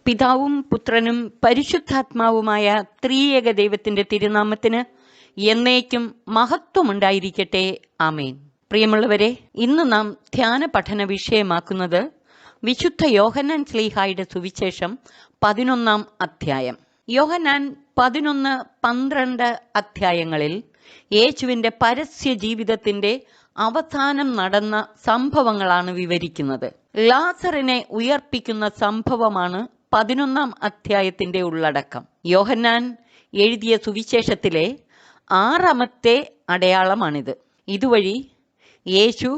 പിതാവും പുത്രനും പരിശുദ്ധാത്മാവുമായ ത്രിയേക ദൈവത്തിന്റെ തിരുനാമത്തിന് എന്നേക്കും മഹത്വമുണ്ടായിരിക്കട്ടെ. ആമേൻ. പ്രിയമുള്ളവരെ, ഇന്ന് നാം ധ്യാന പഠന വിഷയമാക്കുന്നത് വിശുദ്ധ യോഹന്നാൻ ശ്ലീഹായുടെ സുവിശേഷം 11 അധ്യായം. യോഹന്നാൻ 11, 12 അധ്യായങ്ങളിൽ യേശുവിന്റെ പരസ്യ ജീവിതത്തിന്റെ അവസാനം നടന്ന സംഭവങ്ങളാണ് വിവരിക്കുന്നത്. ലാസറിനെ ഉയർപ്പിക്കുന്ന സംഭവമാണ് 11 അധ്യായത്തിന്റെ ഉള്ളടക്കം. യോഹന്നാൻ എഴുതിയ സുവിശേഷത്തിലെ 6ാമത്തെ അടയാളമാണിത്. ഇതുവഴി യേശു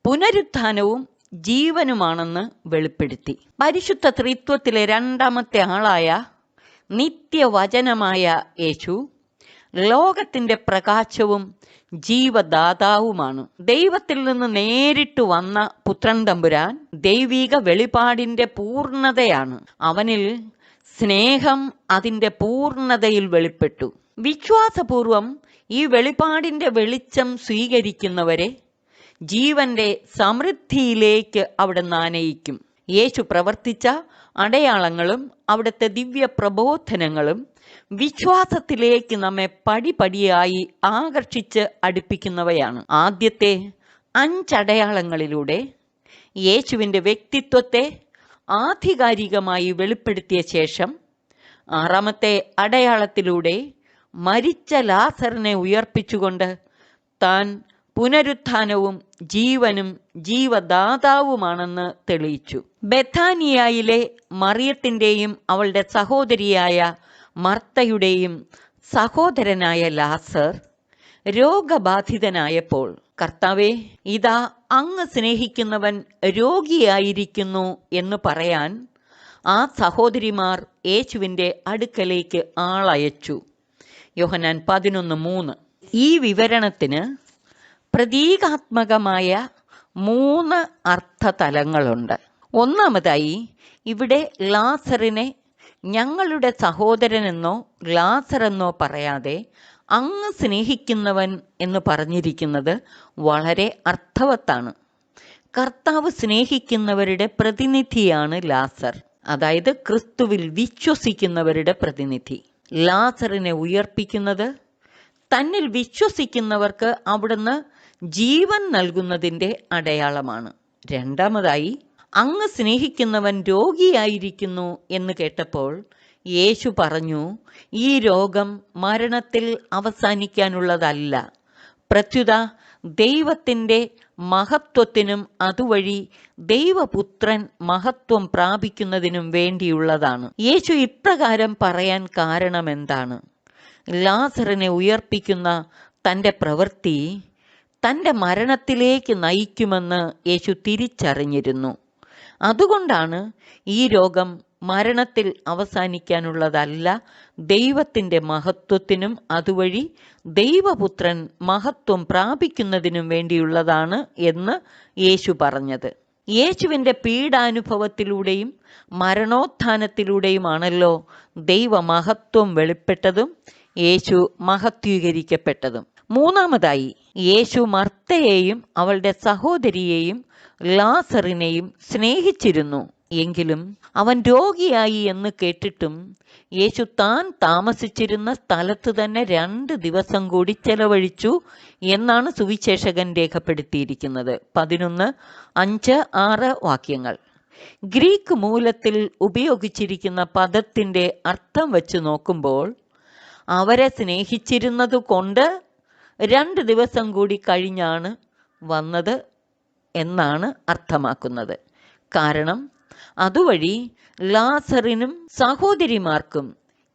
പുനരുത്ഥാനവും ജീവനുമാണെന്ന് വെളിപ്പെടുത്തി. പരിശുദ്ധ ത്രിത്വത്തിലെ 2ാമത്തെ ആളായ നിത്യവചനമായ യേശു ലോകത്തിന്റെ പ്രകാശവും ജീവദാതാവുമാണ്. ദൈവത്തിൽ നിന്ന് നേരിട്ട് വന്ന പുത്രൻ തമ്പുരാൻ ദൈവിക വെളിപാടിന്റെ പൂർണ്ണതയാണ്. അവനിൽ സ്നേഹം അതിന്റെ പൂർണ്ണതയിൽ വെളിപ്പെട്ടു. വിശ്വാസപൂർവം ഈ വെളിപാടിന്റെ വെളിച്ചം സ്വീകരിക്കുന്നവരെ ജീവന്റെ സമൃദ്ധിയിലേക്ക് അവിടെ ആനയിക്കും. യേശു പ്രവർത്തിച്ച അടയാളങ്ങളും അവിടുത്തെ ദിവ്യ പ്രബോധനങ്ങളും വിശ്വാസത്തിലേക്ക് നമ്മെ പടിപടിയായി ആകർഷിച്ച് അടുപ്പിക്കുന്നവയാണ്. ആദ്യത്തെ 5 അടയാളങ്ങളിലൂടെ യേശുവിൻ്റെ വ്യക്തിത്വത്തെ ആധികാരികമായി വെളിപ്പെടുത്തിയ ശേഷം 6ാമത്തെ അടയാളത്തിലൂടെ മരിച്ച ലാസറിനെ ഉയർപ്പിച്ചുകൊണ്ട് താൻ പുനരുത്ഥാനവും ജീവനും ജീവദാതാവുമാണെന്ന് തെളിയിച്ചു. ബെഥാനിയയിലെ മറിയത്തിൻ്റെയും അവളുടെ സഹോദരിയായ മർത്തയുടെയും സഹോദരനായ ലാസർ രോഗബാധിതനായപ്പോൾ, കർത്താവേ, ഇതാ അങ്ങ് സ്നേഹിക്കുന്നവൻ രോഗിയായിരിക്കുന്നു എന്ന് പറയാൻ ആ സഹോദരിമാർ യേശുവിൻ്റെ അടുക്കലേക്ക് ആളയച്ചു. യോഹന്നാൻ 11:3. ഈ വിവരണത്തിന് പ്രതീകാത്മകമായ 3 അർത്ഥതലങ്ങളുണ്ട്. ഒന്നാമതായി, ഇവിടെ ലാസറിനെ ഞങ്ങളുടെ സഹോദരനെന്നോ ലാസറെന്നോ പറയാതെ അങ്ങ് സ്നേഹിക്കുന്നവൻ എന്ന് പറഞ്ഞിരിക്കുന്നത് വളരെ അർത്ഥവത്താണ്. കർത്താവ് സ്നേഹിക്കുന്നവരുടെ പ്രതിനിധിയാണ് ലാസർ, അതായത് ക്രിസ്തുവിൽ വിശ്വസിക്കുന്നവരുടെ പ്രതിനിധി. ലാസറിനെ ഉയർപ്പിക്കുന്നത് തന്നിൽ വിശ്വസിക്കുന്നവർക്ക് അവിടുന്ന് ജീവൻ നൽകുന്നതിൻ്റെ അടയാളമാണ്. രണ്ടാമതായി, അങ്ങ് സ്നേഹിക്കുന്നവൻ രോഗിയായിരിക്കുന്നു എന്ന് കേട്ടപ്പോൾ യേശു പറഞ്ഞു, ഈ രോഗം മരണത്തിൽ അവസാനിക്കാനുള്ളതല്ല, പ്രത്യുത ദൈവത്തിൻ്റെ മഹത്വത്തിനും അതുവഴി ദൈവപുത്രൻ മഹത്വം പ്രാപിക്കുന്നതിനും വേണ്ടിയുള്ളതാണ്. യേശു ഇപ്രകാരം പറയാൻ കാരണമെന്താണ്? ലാസറിനെ ഉയർപ്പിക്കുന്ന തൻ്റെ പ്രവൃത്തി തൻ്റെ മരണത്തിലേക്ക് നയിക്കുമെന്ന് യേശു തിരിച്ചറിഞ്ഞിരുന്നു. അതുകൊണ്ടാണ് ഈ രോഗം മരണത്തിൽ അവസാനിക്കാനുള്ളതല്ല, ദൈവത്തിൻ്റെ മഹത്വത്തിനും അതുവഴി ദൈവപുത്രൻ മഹത്വം പ്രാപിക്കുന്നതിനും വേണ്ടിയുള്ളതാണ് എന്ന് യേശു പറഞ്ഞത്. യേശുവിൻ്റെ പീഡാനുഭവത്തിലൂടെയും മരണോത്ഥാനത്തിലൂടെയുമാണല്ലോ ദൈവമഹത്വം വെളിപ്പെട്ടതും യേശു മഹത്വീകരിക്കപ്പെട്ടതും. മൂന്നാമതായി, യേശു മർത്തയെയും അവളുടെ സഹോദരിയെയും ലാസറിനെയും സ്നേഹിച്ചിരുന്നു. എങ്കിലും അവൻ രോഗിയായി എന്ന് കേട്ടിട്ടും യേശു താൻ താമസിച്ചിരുന്ന സ്ഥലത്ത് തന്നെ 2 ദിവസം കൂടി ചെലവഴിച്ചു എന്നാണ് സുവിശേഷകൻ രേഖപ്പെടുത്തിയിരിക്കുന്നത്. 11, 5, 6 വാക്യങ്ങൾ. ഗ്രീക്ക് മൂലത്തിൽ ഉപയോഗിച്ചിരിക്കുന്ന പദത്തിൻ്റെ അർത്ഥം വെച്ച് നോക്കുമ്പോൾ അവരെ സ്നേഹിച്ചിരുന്നത് കൊണ്ട് 2 ദിവസം കൂടി കഴിഞ്ഞാണ് വന്നത് എന്നാണ് അർത്ഥമാക്കുന്നത്. കാരണം അതുവഴി ലാസറിനും സഹോദരിമാർക്കും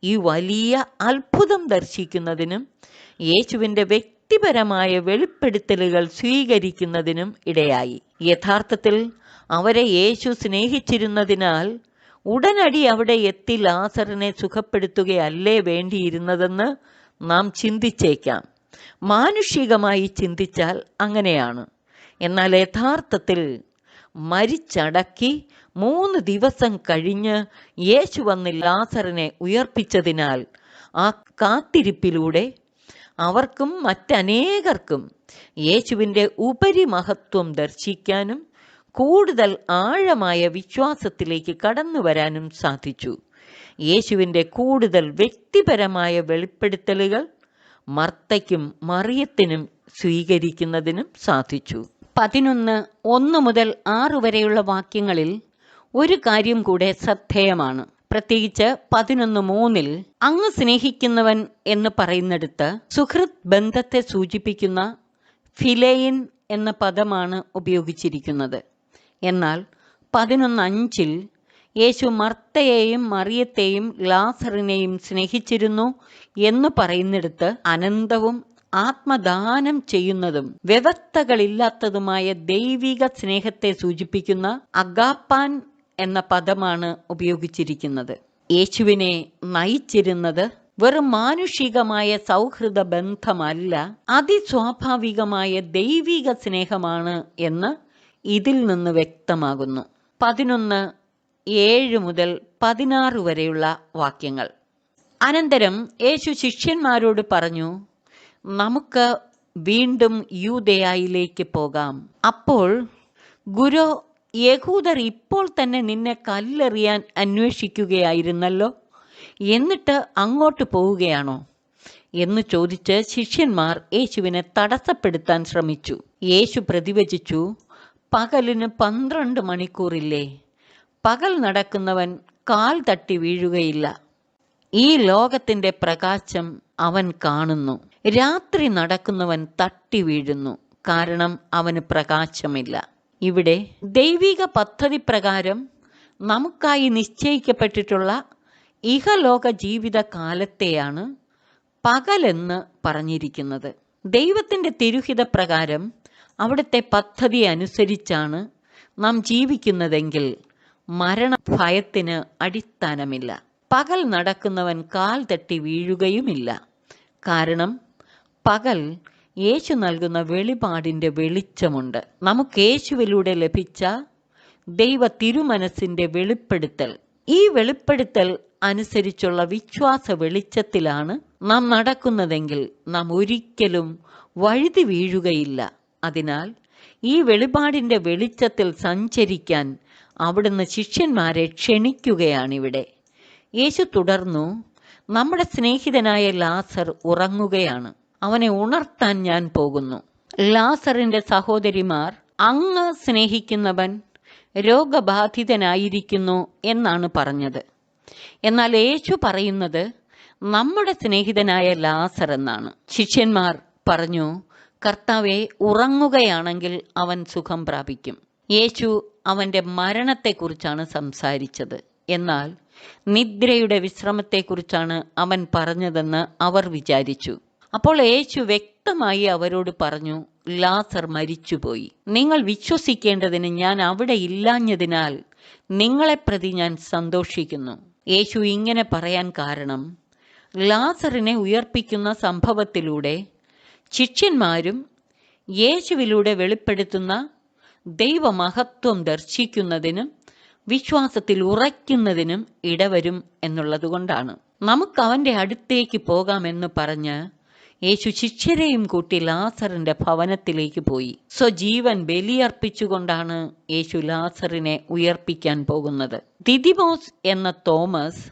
ഈ വലിയ അത്ഭുതം ദർശിക്കുന്നതിനും യേശുവിൻ്റെ വ്യക്തിപരമായ വെളിപ്പെടുത്തലുകൾ സ്വീകരിക്കുന്നതിനും ഇടയായി. യഥാർത്ഥത്തിൽ അവരെ യേശു സ്നേഹിച്ചിരുന്നതിനാൽ ഉടനടി അവിടെ എത്തി ലാസറിനെ സുഖപ്പെടുത്തുകയല്ലേ വേണ്ടിയിരുന്നതെന്ന് നാം ചിന്തിച്ചേക്കാം. മാനുഷികമായി ചിന്തിച്ചാൽ അങ്ങനെയാണ്. എന്നാൽ യഥാർത്ഥത്തിൽ മരിച്ചടക്കി 3 ദിവസം കഴിഞ്ഞ് യേശു വന്ന് ലാസറിനെ ഉയർപ്പിച്ചതിനാൽ ആ കാത്തിരിപ്പിലൂടെ അവർക്കും മറ്റനേകർക്കും യേശുവിൻ്റെ ഉപരിമഹത്വം ദർശിക്കാനും കൂടുതൽ ആഴമായ വിശ്വാസത്തിലേക്ക് കടന്നു വരാനും സാധിച്ചു. യേശുവിൻ്റെ കൂടുതൽ വ്യക്തിപരമായ വെളിപ്പെടുത്തലുകൾ മർത്തയ്ക്കും മറിയത്തിനും സ്വീകരിക്കുന്നതിനും സാധിച്ചു. 11:1 മുതൽ 6 വരെയുള്ള വാക്യങ്ങളിൽ ഒരു കാര്യം കൂടെ ശ്രദ്ധേയമാണ്. പ്രത്യേകിച്ച് 11:3 അങ്ങ് സ്നേഹിക്കുന്നവൻ എന്ന് പറയുന്നിടത്ത് സുഹൃത്ത് ബന്ധത്തെ സൂചിപ്പിക്കുന്ന ഫിലെയിൻ എന്ന പദമാണ് ഉപയോഗിച്ചിരിക്കുന്നത്. എന്നാൽ 11:5 യേശു മർത്തയെയും മറിയത്തെയും ലാസറിനെയും സ്നേഹിച്ചിരുന്നു എന്ന് പറയുന്നിടത്ത് അനന്തവും ആത്മദാനം ചെയ്യുന്നതും വ്യവസ്ഥകളില്ലാത്തതുമായ ദൈവിക സ്നേഹത്തെ സൂചിപ്പിക്കുന്ന അഗാപ്പാൻ എന്ന പദമാണ് ഉപയോഗിച്ചിരിക്കുന്നത്. യേശുവിനെ നയിച്ചിരുന്നത് വെറും മാനുഷികമായ സൗഹൃദ ബന്ധമല്ല, അതിസ്വാഭാവികമായ ദൈവിക സ്നേഹമാണ് എന്ന് ഇതിൽ നിന്ന് വ്യക്തമാകുന്നു. 11:7 മുതൽ 16 വരെയുള്ള വാക്യങ്ങൾ. അനന്തരം യേശു ശിഷ്യന്മാരോട് പറഞ്ഞു, നമുക്ക് വീണ്ടും യൂദയായിലേക്ക് പോകാം. അപ്പോൾ ഗുരു, യഹൂദർ ഇപ്പോൾ തന്നെ നിന്നെ കല്ലെറിയാൻ അന്വേഷിക്കുകയായിരുന്നല്ലോ, എന്നിട്ട് അങ്ങോട്ട് പോവുകയാണോ എന്ന് ചോദിച്ച് ശിഷ്യന്മാർ യേശുവിനെ തടസ്സപ്പെടുത്താൻ ശ്രമിച്ചു. യേശു പ്രതിവചിച്ചു, പകലിന് 12 മണിക്കൂറില്ലേ? പകൽ നടക്കുന്നവൻ കാൽ തട്ടി വീഴുകയില്ല. ഈ ലോകത്തിൻ്റെ പ്രകാശം അവൻ കാണുന്നു. രാത്രി നടക്കുന്നവൻ തട്ടി വീഴുന്നു, കാരണം അവന് പ്രകാശമില്ല. ഇവിടെ ദൈവിക പദ്ധതി പ്രകാരം നമുക്കായി നിശ്ചയിക്കപ്പെട്ടിട്ടുള്ള ഇഹലോക ജീവിത കാലത്തെയാണ് പകലെന്ന് പറഞ്ഞിരിക്കുന്നത്. ദൈവത്തിൻ്റെ തിരുഹിത പ്രകാരം അവിടുത്തെ പദ്ധതി അനുസരിച്ചാണ് നാം ജീവിക്കുന്നതെങ്കിൽ മരണഭയത്തിന് അടിസ്ഥാനമില്ല. പകൽ നടക്കുന്നവൻ കാൽ തട്ടി വീഴുകയുമില്ല. കാരണം പകൽ യേശു നൽകുന്ന വെളിപാടിൻ്റെ വെളിച്ചമുണ്ട്. നമുക്ക് യേശുവിലൂടെ ലഭിച്ച ദൈവ തിരുമനസ്സിൻ്റെ വെളിപ്പെടുത്തൽ, ഈ വെളിപ്പെടുത്തൽ അനുസരിച്ചുള്ള വിശ്വാസ വെളിച്ചത്തിലാണ് നാം നടക്കുന്നതെങ്കിൽ നാം ഒരിക്കലും വഴുതി വീഴുകയില്ല. അതിനാൽ ഈ വെളിപാടിൻ്റെ വെളിച്ചത്തിൽ സഞ്ചരിക്കാൻ അവിടുന്ന് ശിഷ്യന്മാരെ ക്ഷണിക്കുകയാണിവിടെ. യേശു തുടർന്നു, നമ്മുടെ സ്നേഹിതനായ ലാസർ ഉറങ്ങുകയാണ്, അവനെ ഉണർത്താൻ ഞാൻ പോകുന്നു. ലാസറിൻ്റെ സഹോദരിമാർ, അങ്ങ് സ്നേഹിക്കുന്നവൻ രോഗബാധിതനായിരിക്കുന്നു എന്നാണ് പറഞ്ഞത്. എന്നാൽ യേശു പറയുന്നത് നമ്മുടെ സ്നേഹിതനായ ലാസർ എന്നാണ്. ശിഷ്യന്മാർ പറഞ്ഞു, കർത്താവെ, ഉറങ്ങുകയാണെങ്കിൽ അവൻ സുഖം പ്രാപിക്കും. യേശു അവൻ്റെ മരണത്തെക്കുറിച്ചാണ് സംസാരിച്ചത്. എന്നാൽ നിദ്രയുടെ വിശ്രമത്തെക്കുറിച്ചാണ് അവൻ പറഞ്ഞതെന്ന് അവർ വിചാരിച്ചു. അപ്പോൾ യേശു വ്യക്തമായി അവരോട് പറഞ്ഞു, ലാസർ മരിച്ചുപോയി. നിങ്ങൾ വിശ്വസിക്കേണ്ടതിന് ഞാൻ അവിടെ ഇല്ലാഞ്ഞതിനാൽ നിങ്ങളെ പ്രതി ഞാൻ സന്തോഷിക്കുന്നു. യേശു ഇങ്ങനെ പറയാൻ കാരണം, ലാസറിനെ ഉയർപ്പിക്കുന്ന സംഭവത്തിലൂടെ ശിഷ്യന്മാരും യേശുവിലൂടെ വെളിപ്പെടുത്തുന്ന ദൈവമഹത്വം ദർശിക്കുന്നതിനും വിശ്വാസത്തിൽ ഉറയ്ക്കുന്നതിനും ഇടവരും എന്നുള്ളതുകൊണ്ടാണ്. നമുക്ക് അവൻ്റെ അടുത്തേക്ക് പോകാമെന്ന് പറഞ്ഞ് യേശു ശിഷ്യരെയും കൂട്ടി ലാസറിൻ്റെ ഭവനത്തിലേക്ക് പോയി. സ്വജീവൻ ബലിയർപ്പിച്ചുകൊണ്ടാണ് യേശു ലാസറിനെ ഉയർപ്പിക്കാൻ പോകുന്നത്. ദിദിമോസ് എന്ന തോമസ്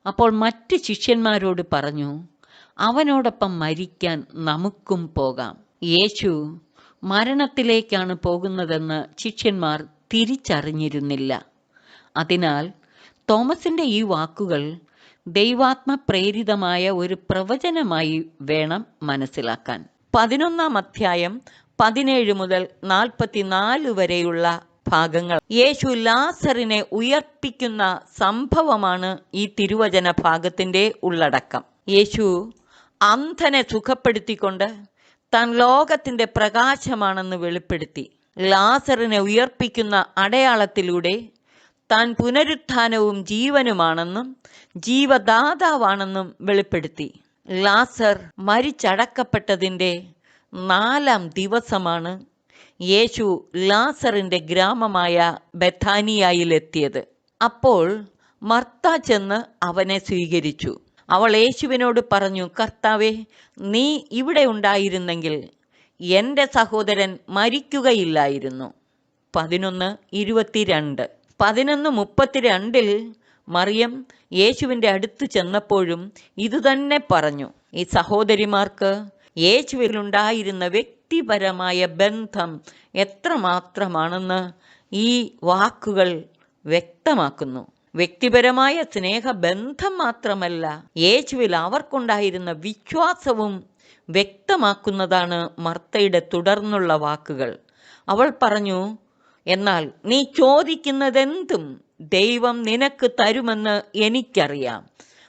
അപ്പോൾ മറ്റ് ശിഷ്യന്മാരോട് പറഞ്ഞു, അവനോടൊപ്പം മരിക്കാൻ നമുക്കും പോകാം. യേശു മരണത്തിലേക്കാണ് പോകുന്നതെന്ന് ശിഷ്യന്മാർ തിരിച്ചറിഞ്ഞിരുന്നില്ല. അതിനാൽ തോമസിൻ്റെ ഈ വാക്കുകൾ ദൈവാത്മപ്രേരിതമായ ഒരു പ്രവചനമായി വേണം മനസ്സിലാക്കാൻ. 11-ാം അധ്യായം 17 മുതൽ 44 വരെയുള്ള ഭാഗങ്ങൾ യേശു ലാസറിനെ ഉയർപ്പിക്കുന്ന സംഭവമാണ് ഈ തിരുവചന ഭാഗത്തിൻ്റെ ഉള്ളടക്കം. യേശു അന്ധനെ സുഖപ്പെടുത്തിക്കൊണ്ട് താൻ ലോകത്തിൻ്റെ പ്രകാശമാണെന്ന് വെളിപ്പെടുത്തി. ലാസറിനെ ഉയർപ്പിക്കുന്ന അടയാളത്തിലൂടെ താൻ പുനരുത്ഥാനവും ജീവനുമാണെന്നും ജീവദാതാവാണെന്നും വെളിപ്പെടുത്തി. ലാസർ മരിച്ചടക്കപ്പെട്ടതിൻ്റെ 4-ാം ദിവസമാണ് യേശു ലാസറിൻ്റെ ഗ്രാമമായ ബഥാനിയായിലെത്തിയത്. അപ്പോൾ മർത്ത ചെന്ന് അവനെ സ്വീകരിച്ചു. അവൾ യേശുവിനോട് പറഞ്ഞു, കർത്താവേ, നീ ഇവിടെ ഉണ്ടായിരുന്നെങ്കിൽ എൻ്റെ സഹോദരൻ മരിക്കുകയില്ലായിരുന്നു. 11:22. 11:32 മറിയം യേശുവിൻ്റെ അടുത്ത് ചെന്നപ്പോഴും ഇതുതന്നെ പറഞ്ഞു. ഈ സഹോദരിമാർക്ക് യേശുവിലുണ്ടായിരുന്ന വ്യക്തിപരമായ ബന്ധം എത്രമാത്രമാണെന്ന് ഈ വാക്കുകൾ വ്യക്തമാക്കുന്നു. വ്യക്തിപരമായ സ്നേഹബന്ധം മാത്രമല്ല, യേശുവിൽ അവർക്കുണ്ടായിരുന്ന വിശ്വാസവും വ്യക്തമാക്കുന്നതാണ് മർത്തയുടെ തുടർന്നുള്ള വാക്കുകൾ. അവൾ പറഞ്ഞു, എന്നാൽ നീ ചോദിക്കുന്നതെന്തും ദൈവം നിനക്ക് തരുമെന്ന് എനിക്കറിയാം.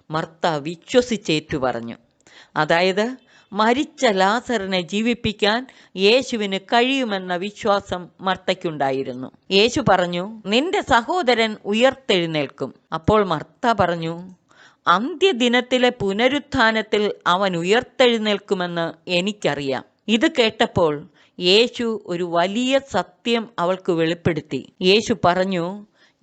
മർത്ത വിശ്വസിച്ചേറ്റു പറഞ്ഞു. അതായത് മരിച്ച ലാസറിനെ ജീവിപ്പിക്കാൻ യേശുവിന് കഴിയുമെന്ന വിശ്വാസം മർത്തയ്ക്കുണ്ടായിരുന്നു. യേശു പറഞ്ഞു, നിന്റെ സഹോദരൻ ഉയർത്തെഴുന്നേൽക്കും. അപ്പോൾ മർത്ത പറഞ്ഞു, അന്ത്യദിനത്തിലെ പുനരുത്ഥാനത്തിൽ അവൻ ഉയർത്തെഴുന്നേൽക്കുമെന്ന് എനിക്കറിയാം. ഇത് കേട്ടപ്പോൾ യേശു ഒരു വലിയ സത്യം അവൾക്ക് വെളിപ്പെടുത്തി. യേശു പറഞ്ഞു,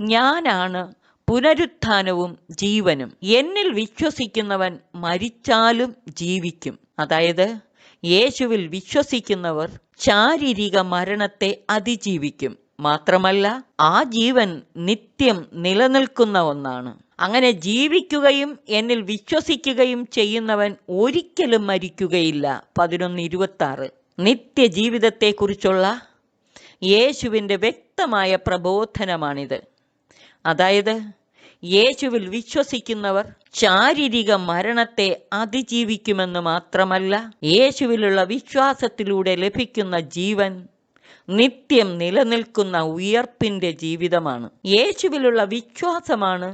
ഞാനാണ് പുനരുത്ഥാനവും ജീവനും. എന്നിൽ വിശ്വസിക്കുന്നവൻ മരിച്ചാലും ജീവിക്കും. അതായത് യേശുവിൽ വിശ്വസിക്കുന്നവർ ശാരീരിക മരണത്തെ അതിജീവിക്കും. മാത്രമല്ല, ആ ജീവൻ നിത്യം നിലനിൽക്കുന്ന ഒന്നാണ്. അങ്ങനെ ജീവിക്കുകയും എന്നിൽ വിശ്വസിക്കുകയും ചെയ്യുന്നവൻ ഒരിക്കലും മരിക്കുകയില്ല. 11:26. നിത്യജീവിതത്തെക്കുറിച്ചുള്ള യേശുവിൻ്റെ വ്യക്തമായ പ്രബോധനമാണിത്. അതായത് യേശുവിൽ വിശ്വസിക്കുന്നവർ ശാരീരിക മരണത്തെ അതിജീവിക്കുമെന്ന് മാത്രമല്ല, യേശുവിലുള്ള വിശ്വാസത്തിലൂടെ ലഭിക്കുന്ന ജീവൻ നിത്യം നിലനിൽക്കുന്ന ഉയർപ്പിൻ്റെ ജീവിതമാണ്. യേശുവിലുള്ള വിശ്വാസമാണ്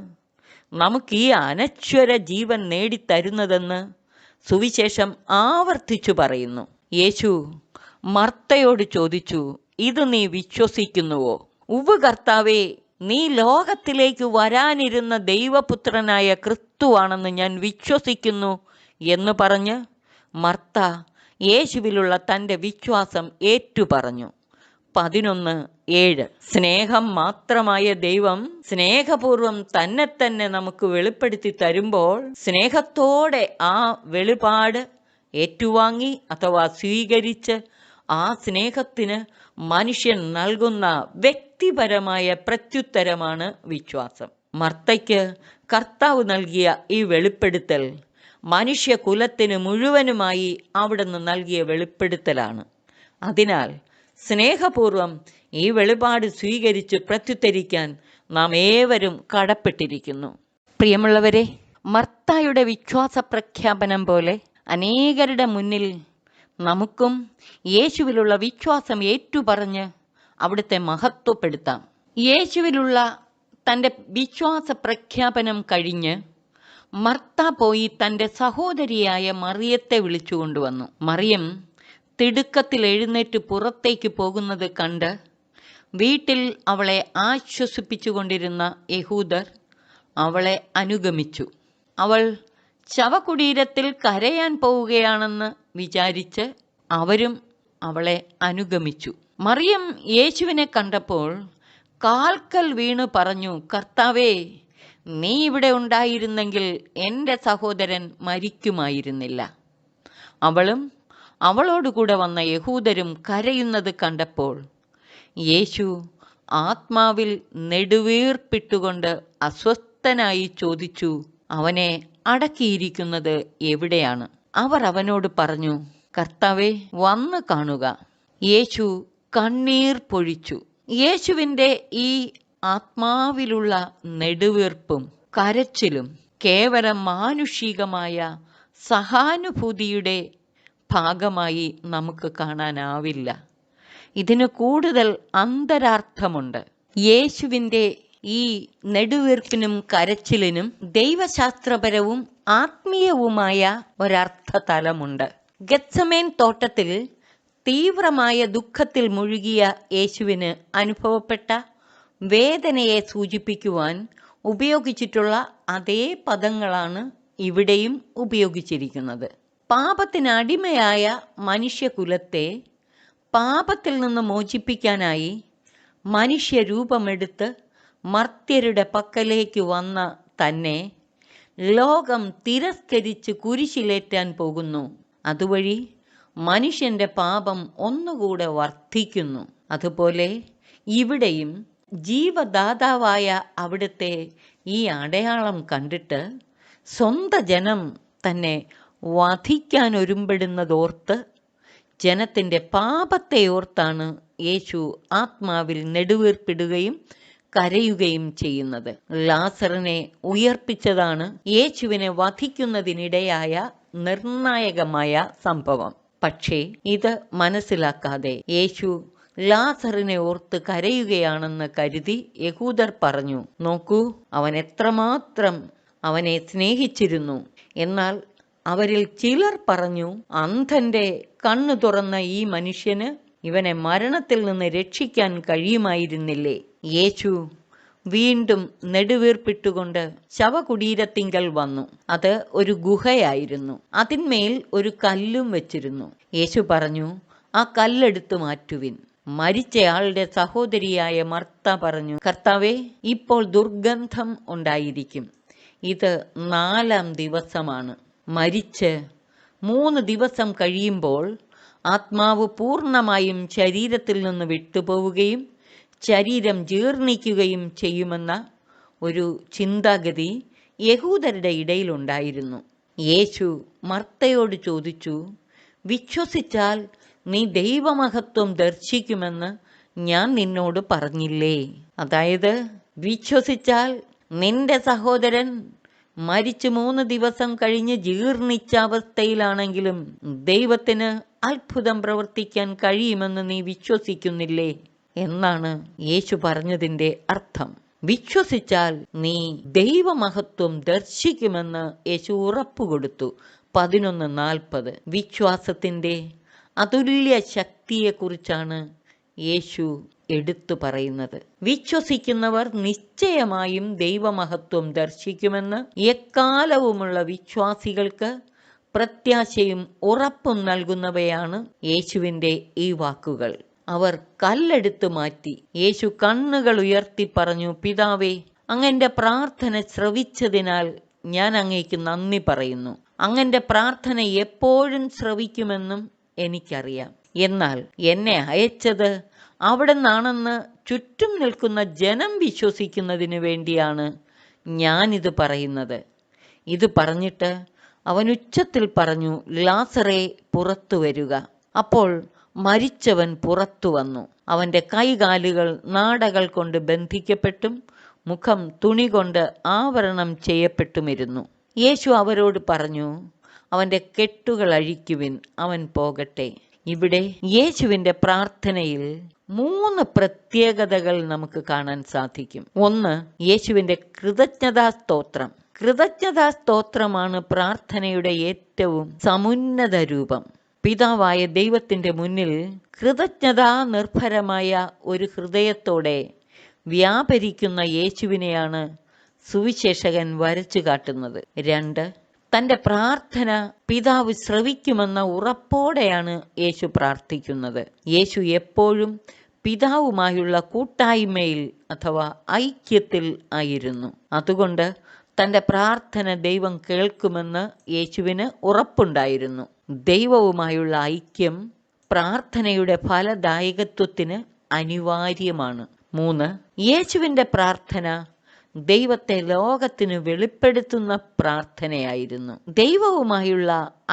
നമുക്ക് ഈ അനശ്വര ജീവൻ നേടിത്തരുന്നതെന്ന് സുവിശേഷം ആവർത്തിച്ചു പറയുന്നു. യേശു മർത്തയോട് ചോദിച്ചു, ഇത് നീ വിശ്വസിക്കുന്നുവോ? ഉവ്വ് കർത്താവേ, നീ ലോകത്തിലേക്ക് വരാനിരുന്ന ദൈവപുത്രനായ ക്രിസ്തുവാണെന്ന് ഞാൻ വിശ്വസിക്കുന്നു എന്ന് പറഞ്ഞ് മർത്ത യേശുവിലുള്ള തൻ്റെ വിശ്വാസം ഏറ്റുപറഞ്ഞു. 11:7. സ്നേഹം മാത്രമായ ദൈവം സ്നേഹപൂർവം തന്നെ നമുക്ക് വെളിപ്പെടുത്തി തരുമ്പോൾ സ്നേഹത്തോടെ ആ വെളിപാട് ഏറ്റുവാങ്ങി അഥവാ സ്വീകരിച്ച് ആ സ്നേഹത്തിന് മനുഷ്യൻ നൽകുന്ന വ്യക്തിപരമായ പ്രത്യുത്തരമാണ് വിശ്വാസം. മർത്തയ്ക്ക് കർത്താവ് നൽകിയ ഈ വെളിപ്പെടുത്തൽ മനുഷ്യകുലത്തിന് മുഴുവനുമായി അവിടുന്ന് നൽകിയ വെളിപ്പെടുത്തലാണ്. അതിനാൽ സ്നേഹപൂർവം ഈ വെളിപാട് സ്വീകരിച്ച് പ്രത്യുത്തരിക്കാൻ നാം ഏവരും കടപ്പെട്ടിരിക്കുന്നു. പ്രിയമുള്ളവരെ, മർത്തായുടെ വിശ്വാസ പ്രഖ്യാപനം പോലെ അനേകരുടെ മുന്നിൽ നമുക്കും യേശുവിലുള്ള വിശ്വാസം ഏറ്റുപറഞ്ഞ് അവിടുത്തെ മഹത്വപ്പെടുത്താം. യേശുവിലുള്ള തൻ്റെ വിശ്വാസ പ്രഖ്യാപനം കഴിഞ്ഞ് മർത്ത പോയി തൻ്റെ സഹോദരിയായ മറിയത്തെ വിളിച്ചുകൊണ്ടുവന്നു. മറിയം തിടുക്കത്തിൽ എഴുന്നേറ്റ് പുറത്തേക്ക് പോകുന്നത് കണ്ട് വീട്ടിൽ അവളെ ആശ്വസിപ്പിച്ചുകൊണ്ടിരുന്ന യഹൂദർ അവളെ അനുഗമിച്ചു. അവൾ ശവകുടീരത്തിൽ കരയാൻ പോവുകയാണെന്ന് വിചാരിച്ച് അവരും അവളെ അനുഗമിച്ചു. മറിയം യേശുവിനെ കണ്ടപ്പോൾ കാൽക്കൽ വീണ് പറഞ്ഞു, കർത്താവേ, നീ ഇവിടെ ഉണ്ടായിരുന്നെങ്കിൽ എൻ്റെ സഹോദരൻ മരിക്കുമായിരുന്നില്ല. അവളും അവളോടുകൂടെ വന്ന യഹൂദരും കരയുന്നത് കണ്ടപ്പോൾ യേശു ആത്മാവിൽ നെടുവീർപ്പിട്ടുകൊണ്ട് അസ്വസ്ഥനായി ചോദിച്ചു, അവനെ അടക്കിയിരിക്കുന്നത് എവിടെയാണ്? അവർ അവനോട് പറഞ്ഞു, കർത്താവേ, വന്ന് കാണുക. യേശു കണ്ണീർ പൊഴിച്ചു. യേശുവിൻ്റെ ഈ ആത്മാവിലുള്ള നെടുവീർപ്പും കരച്ചിലും കേവലം മാനുഷികമായ സഹാനുഭൂതിയുടെ ഭാഗമായി നമുക്ക് കാണാനാവില്ല. ഇതിന് കൂടുതൽ അന്തരാർത്ഥമുണ്ട്. യേശുവിൻ്റെ ഈ നെടുവീർപ്പിനും കരച്ചിലിനും ദൈവശാസ്ത്രപരവും ആത്മീയവുമായ ഒരർത്ഥതലമുണ്ട്. ഗെത്സമേൻ തോട്ടത്തിൽ തീവ്രമായ ദുഃഖത്തിൽ മുഴുകിയ യേശുവിന് അനുഭവപ്പെട്ട വേദനയെ സൂചിപ്പിക്കുവാൻ ഉപയോഗിച്ചിട്ടുള്ള അതേ പദങ്ങളാണ് ഇവിടെയും ഉപയോഗിച്ചിരിക്കുന്നത്. പാപത്തിനടിമയായ മനുഷ്യകുലത്തെ പാപത്തിൽ നിന്ന് മോചിപ്പിക്കാനായി മനുഷ്യരൂപമെടുത്ത് മർത്യരുടെ പക്കലേക്ക് വന്ന തന്നെ ലോകം തിരസ്കരിച്ച് കുരിശിലേറ്റാൻ പോകുന്നു. അതുവഴി മനുഷ്യൻ്റെ പാപം ഒന്നുകൂടെ വർദ്ധിക്കുന്നു. അതുപോലെ ഇവിടെയും ജീവദാതാവായ അവിടുത്തെ ഈ അടയാളം കണ്ടിട്ട് സ്വന്തം ജനം തന്നെ വധിക്കാനൊരുമ്പെടുന്നതോർത്ത്, ജനത്തിൻ്റെ പാപത്തെ ഓർത്താണ് യേശു ആത്മാവിൽ നെടുവീർപ്പിടുകയും കരയുകയും ചെയ്യുന്നത്. ലാസറിനെ ഉയർപ്പിച്ചതാണ് യേശുവിനെ വധിക്കുന്നതിനിടയായ നിർണായകമായ സംഭവം. പക്ഷേ ഇത് മനസ്സിലാക്കാതെ യേശു ലാസറിനെ ഓർത്ത് കരയുകയാണെന്ന് കരുതി യഹൂദർ പറഞ്ഞു, നോക്കൂ, അവൻ എത്രമാത്രം അവനെ സ്നേഹിച്ചിരുന്നു. എന്നാൽ അവരിൽ ചിലർ പറഞ്ഞു, അന്ധന്റെ കണ്ണു തുറന്ന ഈ മനുഷ്യന് ഇവനെ മരണത്തിൽ നിന്ന് രക്ഷിക്കാൻ കഴിയുമായിരുന്നില്ലേ? യേശു വീണ്ടും നെടുവീർപ്പിട്ടുകൊണ്ട് ശവകുടീരത്തിങ്കൽ വന്നു. അത് ഒരു ഗുഹയായിരുന്നു. അതിന്മേൽ ഒരു കല്ലും വെച്ചിരുന്നു. യേശു പറഞ്ഞു, ആ കല്ലെടുത്തു മാറ്റുവിൻ. മരിച്ചയാളുടെ സഹോദരിയായ മർത്ത പറഞ്ഞു, കർത്താവേ, ഇപ്പോൾ ദുർഗന്ധം ഉണ്ടായിരിക്കും. ഇത് 4-ാം ദിവസമാണ്. മരിച്ച് 3 ദിവസം കഴിയുമ്പോൾ ആത്മാവ് പൂർണ്ണമായും ശരീരത്തിൽ നിന്ന് വിട്ടുപോവുകയും ശരീരം ജീർണിക്കുകയും ചെയ്യുമെന്ന ഒരു ചിന്താഗതി യഹൂദരുടെ ഇടയിലുണ്ടായിരുന്നു. യേശു മർത്തയോട് ചോദിച്ചു, വിശ്വസിച്ചാൽ നീ ദൈവമഹത്വം ദർശിക്കുമെന്ന് ഞാൻ നിന്നോട് പറഞ്ഞില്ലേ? അതായത്, വിശ്വസിച്ചാൽ നിന്റെ സഹോദരൻ മരിച്ച് 3 ദിവസം കഴിഞ്ഞ് ജീർണിച്ച അവസ്ഥയിലാണെങ്കിലും ദൈവത്തിന് അത്ഭുതം പ്രവർത്തിക്കാൻ കഴിയുമെന്ന് നീ വിശ്വസിക്കുന്നില്ലേ എന്നാണ് യേശു പറഞ്ഞതിൻ്റെ അർത്ഥം. വിശ്വസിച്ചാൽ നീ ദൈവമഹത്വം ദർശിക്കുമെന്ന് യേശു ഉറപ്പുകൊടുത്തു. 11:40. വിശ്വാസത്തിൻ്റെ അതുല്യ ശക്തിയെക്കുറിച്ചാണ് യേശു എടുത്തു പറയുന്നത്. വിശ്വസിക്കുന്നവർ നിശ്ചയമായും ദൈവമഹത്വം ദർശിക്കുമെന്ന് എക്കാലവുമുള്ള വിശ്വാസികൾക്ക് പ്രത്യാശയും ഉറപ്പും നൽകുന്നവയാണ് യേശുവിൻ്റെ ഈ വാക്കുകൾ. അവർ കല്ലെടുത്തു മാറ്റി. യേശു കണ്ണുകൾ ഉയർത്തി പറഞ്ഞു, പിതാവേ, അങ്ങന്റെ പ്രാർത്ഥന ശ്രവിച്ചതിനാൽ ഞാൻ അങ്ങേക്ക് നന്ദി പറയുന്നു. അങ്ങന്റെ പ്രാർത്ഥന എപ്പോഴും ശ്രവിക്കുമെന്നും എനിക്കറിയാം. എന്നാൽ എന്നെ അയച്ചത് അവിടുന്നാണെന്ന് ചുറ്റും നിൽക്കുന്ന ജനം വിശ്വസിക്കുന്നതിന് വേണ്ടിയാണ് ഞാനിത് പറയുന്നത്. ഇത് പറഞ്ഞിട്ട് അവൻ ഉച്ചത്തിൽ പറഞ്ഞു, ലാസറേ, പുറത്തു വരിക. അപ്പോൾ മരിച്ചവൻ പുറത്തു വന്നു. അവൻ്റെ കൈകാലുകൾ നാടകൾ കൊണ്ട് ബന്ധിക്കപ്പെട്ടും മുഖം തുണി കൊണ്ട് ആവരണം ചെയ്യപ്പെട്ടുമിരുന്നു. യേശു അവരോട് പറഞ്ഞു, അവൻ്റെ കെട്ടുകൾ അഴിക്കുവിൻ, അവൻ പോകട്ടെ. ഇവിടെ യേശുവിൻ്റെ പ്രാർത്ഥനയിൽ 3 പ്രത്യേകതകൾ നമുക്ക് കാണാൻ സാധിക്കും. ഒന്ന്, യേശുവിൻ്റെ കൃതജ്ഞതാ സ്തോത്രം. കൃതജ്ഞതാ സ്തോത്രമാണ് പ്രാർത്ഥനയുടെ ഏറ്റവും സമുന്നത രൂപം. പിതാവായ ദൈവത്തിൻ്റെ മുന്നിൽ കൃതജ്ഞതാ നിർഭരമായ ഒരു ഹൃദയത്തോടെ വ്യാപരിക്കുന്ന യേശുവിനെയാണ് സുവിശേഷകൻ വരച്ചു കാട്ടുന്നത്. 2, തൻ്റെ പ്രാർത്ഥന പിതാവ് ശ്രവിക്കുമെന്ന ഉറപ്പോടെയാണ് യേശു പ്രാർത്ഥിക്കുന്നത്. യേശു എപ്പോഴും പിതാവുമായുള്ള കൂട്ടായ്മയിൽ അഥവാ ഐക്യത്തിൽ ആയിരുന്നു. അതുകൊണ്ട് തൻ്റെ പ്രാർത്ഥന ദൈവം കേൾക്കുമെന്ന് യേശുവിന് ഉറപ്പുണ്ടായിരുന്നു. ദൈവവുമായുള്ള ഐക്യം പ്രാർത്ഥനയുടെ ഫലദായകത്വത്തിന് അനിവാര്യമാണ്. 3, യേശുവിൻ്റെ പ്രാർത്ഥന ദൈവത്തെ ലോകത്തിന് വെളിപ്പെടുത്തുന്ന പ്രാർത്ഥനയായിരുന്നു. ദൈവവുമായുള്ള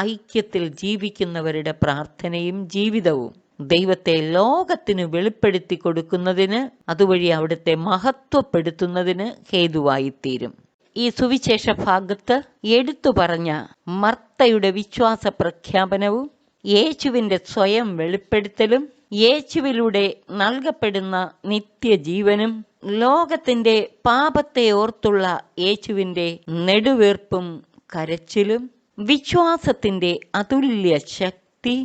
ഐക്യത്തിൽ ജീവിക്കുന്നവരുടെ പ്രാർത്ഥനയും ജീവിതവും ദൈവത്തെ ലോകത്തിന് വെളിപ്പെടുത്തി കൊടുക്കുന്നതിന്, അതുവഴി അവിടുത്തെ മഹത്വപ്പെടുത്തുന്നതിന് ഹേതുവായിത്തീരും. ഈ സുവിശേഷ ഭാഗത്ത് എടുത്തു പറഞ്ഞ മർത്തയുടെ വിശ്വാസ പ്രഖ്യാപനവും യേശുവിൻ്റെ സ്വയം വെളിപ്പെടുത്തലും യേശുവിലൂടെ നൽകപ്പെടുന്ന നിത്യജീവനും ലോകത്തിൻ്റെ പാപത്തെ ഓർത്തുള്ള യേശുവിൻ്റെ നെടുവീർപ്പും കരച്ചിലും വിശ്വാസത്തിൻ്റെ അതുല്യ ശക്തി,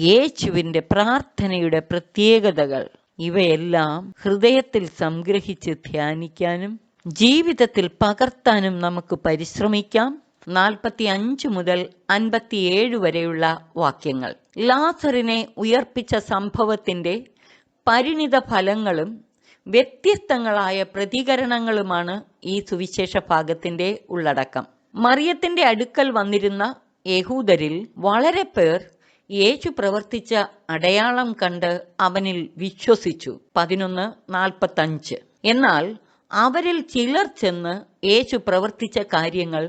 യേശുവിൻ്റെ പ്രാർത്ഥനയുടെ പ്രത്യേകതകൾ, ഇവയെല്ലാം ഹൃദയത്തിൽ സംഗ്രഹിച്ച് ധ്യാനിക്കാനും ജീവിതത്തിൽ പകർത്താനും നമുക്ക് പരിശ്രമിക്കാം. 45 മുതൽ 57 വരെയുള്ള വാക്യങ്ങൾ ലാസറിനെ ഉയർപ്പിച്ച സംഭവത്തിൻ്റെ പരിണിത ഫലങ്ങളും വ്യത്യസ്തങ്ങളായ പ്രതികരണങ്ങളുമാണ് ഈ സുവിശേഷ ഭാഗത്തിൻ്റെ ഉള്ളടക്കം. മറിയത്തിൻ്റെ അടുക്കൽ വന്നിരുന്ന യഹൂദരിൽ വളരെ പേർ യേശു പ്രവർത്തിച്ച അടയാളം കണ്ട് അവനിൽ വിശ്വസിച്ചു. 11:45. എന്നാൽ അവരിൽ ചിലർ ചെന്ന് യേശു പ്രവർത്തിച്ച കാര്യങ്ങൾ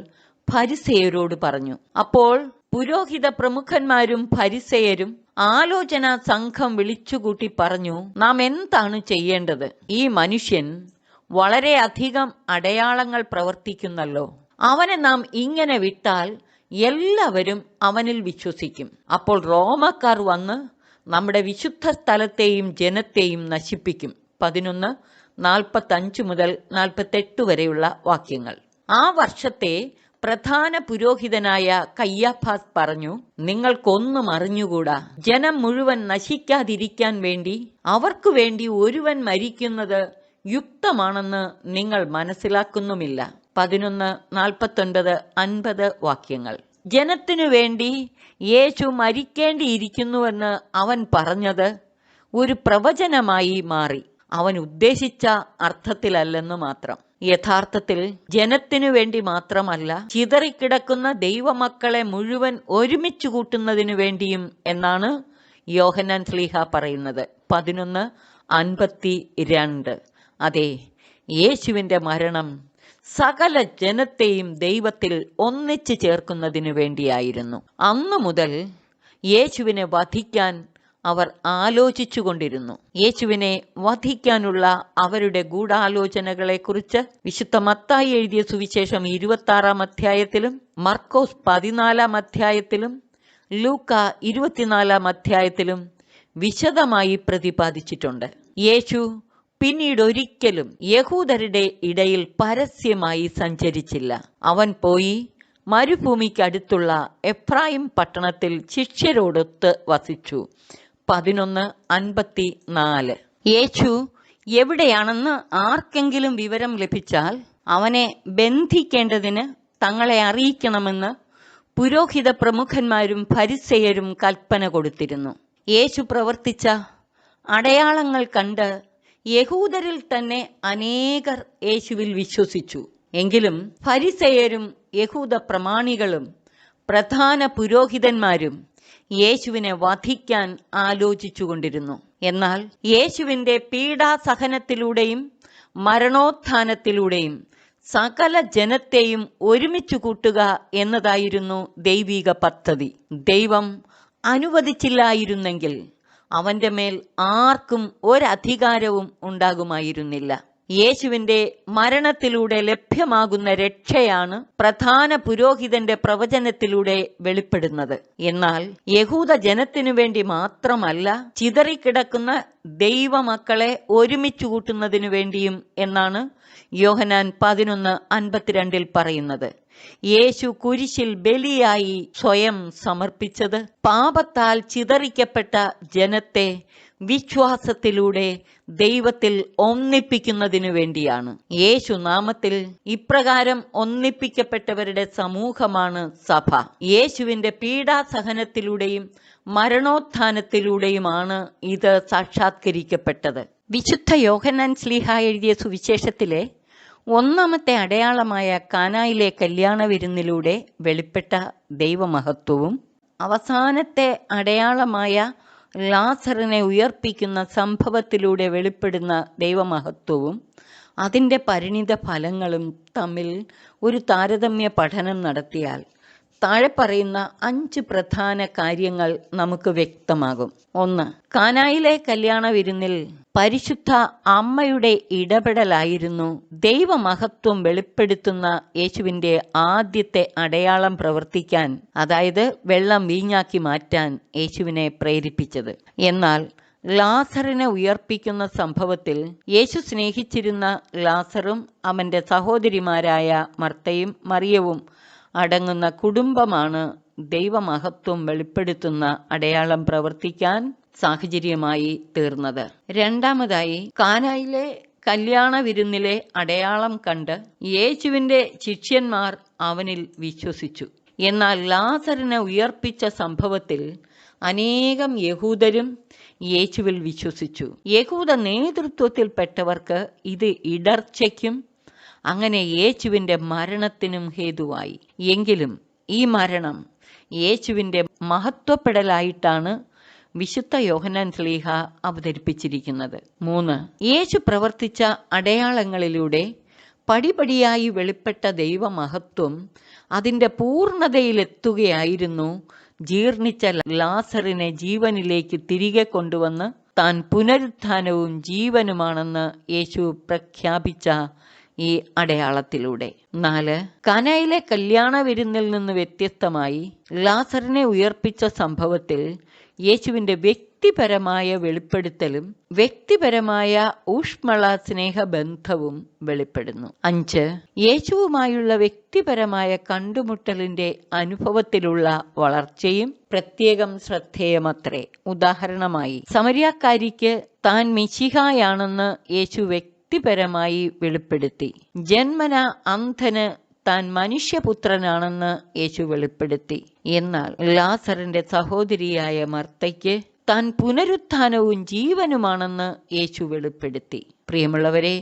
ഫരിസേയരോട് പറഞ്ഞു. അപ്പോൾ പുരോഹിത പ്രമുഖന്മാരും ഫരിസേയരും ആലോചനാ സംഘം വിളിച്ചുകൂട്ടി പറഞ്ഞു, നാം എന്താണ് ചെയ്യേണ്ടത്? ഈ മനുഷ്യൻ വളരെയധികം അടയാളങ്ങൾ പ്രവർത്തിക്കുന്നല്ലോ. അവനെ നാം ഇങ്ങനെ വിട്ടാൽ എല്ലാവരും അവനിൽ വിശ്വസിക്കും. അപ്പോൾ റോമക്കാർ വന്ന് നമ്മുടെ വിശുദ്ധ സ്ഥലത്തെയും ജനത്തെയും നശിപ്പിക്കും. 11:45 മുതൽ 48 വരെയുള്ള വാക്യങ്ങൾ. ആ വർഷത്തെ പ്രധാന പുരോഹിതനായ കയ്യാഫാസ് പറഞ്ഞു, നിങ്ങൾക്കൊന്നും അറിഞ്ഞുകൂടാ. ജനം മുഴുവൻ നശിക്കാതിരിക്കാൻ വേണ്ടി അവർക്കു വേണ്ടി ഒരുവൻ മരിക്കുന്നത് യുക്തമാണെന്ന് നിങ്ങൾ മനസ്സിലാക്കുന്നുമില്ല. 11:49-50 വാക്യങ്ങൾ. ജനത്തിനു വേണ്ടി യേശു മരിക്കേണ്ടിയിരിക്കുന്നുവെന്ന് അവൻ പറഞ്ഞത് ഒരു പ്രവചനമായി മാറി. അവൻ ഉദ്ദേശിച്ച അർത്ഥത്തിലല്ലെന്ന് മാത്രം. യഥാർത്ഥത്തിൽ ജനത്തിനു വേണ്ടി മാത്രമല്ല, ചിതറിക്കിടക്കുന്ന ദൈവമക്കളെ മുഴുവൻ ഒരുമിച്ച് കൂട്ടുന്നതിനു വേണ്ടിയും എന്നാണ് യോഹന്നാൻ ശ്ലീഹ പറയുന്നത്. 11:52. അതെ, യേശുവിൻ്റെ മരണം സകല ജനത്തെയും ദൈവത്തിൽ ഒന്നിച്ചു ചേർക്കുന്നതിനു വേണ്ടിയായിരുന്നു. അന്നു മുതൽ യേശുവിനെ വധിക്കാൻ അവർ ആലോചിച്ചു കൊണ്ടിരുന്നു. യേശുവിനെ വധിക്കാനുള്ള അവരുടെ ഗൂഢാലോചനകളെക്കുറിച്ച് വിശുദ്ധ മത്തായി എഴുതിയ സുവിശേഷം 26-ാം അധ്യായത്തിലും മർക്കോസ് 14-ാം അധ്യായത്തിലും ലൂക്ക 24-ാം അധ്യായത്തിലും വിശദമായി പ്രതിപാദിച്ചിട്ടുണ്ട്. യേശു പിന്നീട് ഒരിക്കലും യഹൂദരുടെ ഇടയിൽ പരസ്യമായി സഞ്ചരിച്ചില്ല. അവൻ പോയി മരുഭൂമിക്കടുത്തുള്ള എഫ്രായിം പട്ടണത്തിൽ ശിഷ്യരോടൊത്ത് വസിച്ചു. 11:54. യേശു എവിടെയാണെന്ന് ആർക്കെങ്കിലും വിവരം ലഭിച്ചാൽ അവനെ ബന്ധിക്കേണ്ടതിന് തങ്ങളെ അറിയിക്കണമെന്ന് പുരോഹിത പ്രമുഖന്മാരും ഫരിസേയരും കൽപ്പന കൊടുത്തിരുന്നു. യേശു പ്രവർത്തിച്ച അടയാളങ്ങൾ കണ്ട് യഹൂദരിൽ തന്നെ അനേകർ യേശുവിൽ വിശ്വസിച്ചു. എങ്കിലും ഫരിസേയരും യഹൂദ പ്രമാണികളും പ്രധാന പുരോഹിതന്മാരും യേശുവിനെ വധിക്കാൻ ആലോചിച്ചുകൊണ്ടിരുന്നു. എന്നാൽ യേശുവിൻ്റെ പീഡാസഹനത്തിലൂടെയും മരണോത്ഥാനത്തിലൂടെയും സകല ജനത്തെയും ഒരുമിച്ച് കൂട്ടുക എന്നതായിരുന്നു ദൈവിക പദ്ധതി. ദൈവം അനുവദിച്ചില്ലായിരുന്നെങ്കിൽ അവൻ്റെ മേൽ ആർക്കും ഒരധികാരവും ഉണ്ടാകുമായിരുന്നില്ല. യേശുവിൻ്റെ മരണത്തിലൂടെ ലഭ്യമാകുന്ന രക്ഷയാണ് പ്രധാന പുരോഹിതന്റെ പ്രവചനത്തിലൂടെ വെളിപ്പെടുന്നത്. എന്നാൽ യഹൂദ ജനത്തിനു വേണ്ടി മാത്രമല്ല, ചിതറിക്കിടക്കുന്ന ദൈവമക്കളെ ഒരുമിച്ച് കൂട്ടുന്നതിനു വേണ്ടിയും എന്നാണ് യോഹന്നാൻ 11:52 പറയുന്നത്. യേശു കുരിശിൽ ബലിയായി സ്വയം സമർപ്പിച്ചത് പാപത്താൽ ചിതറിക്കപ്പെട്ട ജനത്തെ വിശ്വാസത്തിലൂടെ ദൈവത്തിൽ ഒന്നിപ്പിക്കുന്നതിനു വേണ്ടിയാണ്. യേശു നാമത്തിൽ ഇപ്രകാരം ഒന്നിപ്പിക്കപ്പെട്ടവരുടെ സമൂഹമാണ് സഭ. യേശുവിൻ്റെ പീഡാസഹനത്തിലൂടെയും മരണോത്ഥാനത്തിലൂടെയുമാണ് ഇത് സാക്ഷാത്കരിക്കപ്പെട്ടത്. വിശുദ്ധ യോഹന്നാൻ ശ്ലീഹ എഴുതിയ സുവിശേഷത്തിലെ 1-ാമത്തെ അടയാളമായ കാനായിലെ കല്യാണ വിരുന്നിലൂടെ വെളിപ്പെട്ട ദൈവമഹത്വവും അവസാനത്തെ അടയാളമായ ലാസറിനെ ഉയർപ്പിക്കുന്ന സംഭവത്തിലൂടെ വെളിപ്പെടുന്ന ദൈവമഹത്വവും അതിൻ്റെ പരിണിത ഫലങ്ങളും തമ്മിൽ ഒരു താരതമ്യ പഠനം നടത്തിയാൽ താഴെ പറയുന്ന 5 പ്രധാന കാര്യങ്ങൾ നമുക്ക് വ്യക്തമാകും. 1. കാനായിലെ കല്യാണ വിരുന്നിൽ പരിശുദ്ധ അമ്മയുടെ ഇടപെടലായിരുന്നു ദൈവമഹത്വം വെളിപ്പെടുത്തുന്ന യേശുവിൻ്റെ ആദ്യത്തെ അടയാളം പ്രവർത്തിക്കാൻ, അതായത് വെള്ളം വീഞ്ഞാക്കി മാറ്റാൻ യേശുവിനെ പ്രേരിപ്പിച്ചത്. എന്നാൽ ലാസറിനെ ഉയർപ്പിക്കുന്ന സംഭവത്തിൽ യേശു സ്നേഹിച്ചിരുന്ന ലാസറും അവൻ്റെ സഹോദരിമാരായ മർത്തയും മറിയവും അടങ്ങുന്ന കുടുംബമാണ് ദൈവമഹത്വം വെളിപ്പെടുത്തുന്ന അടയാളം പ്രവർത്തിക്കാൻ സാഹചര്യമായി തീർന്നത്. 2-മതായി, കാനായിലെ കല്യാണ വിരുന്നിലെ അടയാളം കണ്ട് യേശുവിൻ്റെ ശിഷ്യന്മാർ അവനിൽ വിശ്വസിച്ചു. എന്നാൽ ലാസറിനെ ഉയർപ്പിച്ച സംഭവത്തിൽ അനേകം യഹൂദരും യേശുവിൽ വിശ്വസിച്ചു. യഹൂദ നേതൃത്വത്തിൽപ്പെട്ടവർക്ക് ഇത് ഇടർച്ചയ്ക്കും അങ്ങനെ യേശുവിൻ്റെ മരണത്തിനും ഹേതുവായി. എങ്കിലും ഈ മരണം യേശുവിൻ്റെ മഹത്വപ്പെടലായിട്ടാണ് വിശുദ്ധ യോഹന്നാൻ ശ്ലീഹ അവതരിപ്പിച്ചിരിക്കുന്നത്. 3. യേശു പ്രവർത്തിച്ച അടയാളങ്ങളിലൂടെ പടിപടിയായി വെളിപ്പെട്ട ദൈവമഹത്വം അതിൻ്റെ പൂർണ്ണതയിലെത്തുകയായിരുന്നു ജീർണിച്ച ലാസറിനെ ജീവനിലേക്ക് തിരികെ കൊണ്ടുവന്ന് താൻ പുനരുത്ഥാനവും ജീവനുമാണെന്ന് യേശു പ്രഖ്യാപിച്ച ഈ അടയാളത്തിലൂടെ. 4. കാനായിലെ കല്യാണ വിരുന്നിൽ നിന്ന് വ്യത്യസ്തമായി ലാസറിനെ ഉയർപ്പിച്ച സംഭവത്തിൽ യേശുവിൻ്റെ വ്യക്തിപരമായ വെളിപ്പെടുത്തലും വ്യക്തിപരമായ ഊഷ്മള സ്നേഹബന്ധവും വെളിപ്പെടുന്നു. 5. യേശുവുമായുള്ള വ്യക്തിപരമായ കണ്ടുമുട്ടലിൻ്റെ അനുഭവത്തിലുള്ള വളർച്ചയും പ്രത്യേകം ശ്രദ്ധേയമത്രേ. ഉദാഹരണമായി, സമരിയാക്കാരിക്ക് താൻ മിശിഹായാണെന്ന് യേശു വ്യക്തിപരമായി വെളിപ്പെടുത്തി. ജന്മന അന്ധന് താൻ മനുഷ്യപുത്രനാണെന്ന് യേശു വെളിപ്പെടുത്തി. എന്നാൽ ലാസറിന്റെ സഹോദരിയായ മർത്തയ്ക്ക് താൻ പുനരുത്ഥാനവും ജീവനുമാണെന്ന് യേശു വെളിപ്പെടുത്തി. പ്രിയമുള്ളവരെ,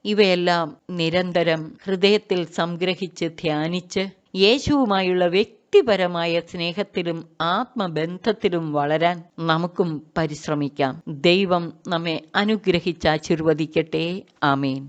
ഇവയെല്ലാം നിരന്തരം ഹൃദയത്തിൽ സംഗ്രഹിച്ച് ധ്യാനിച്ച് യേശുവുമായുള്ള വ്യക്തിപരമായ സ്നേഹത്തിലും ആത്മബന്ധത്തിലും വളരാൻ നമുക്കും പരിശ്രമിക്കാം. ദൈവം നമ്മെ അനുഗ്രഹിച്ച് ആശീർവദിക്കട്ടെ. ആമേൻ.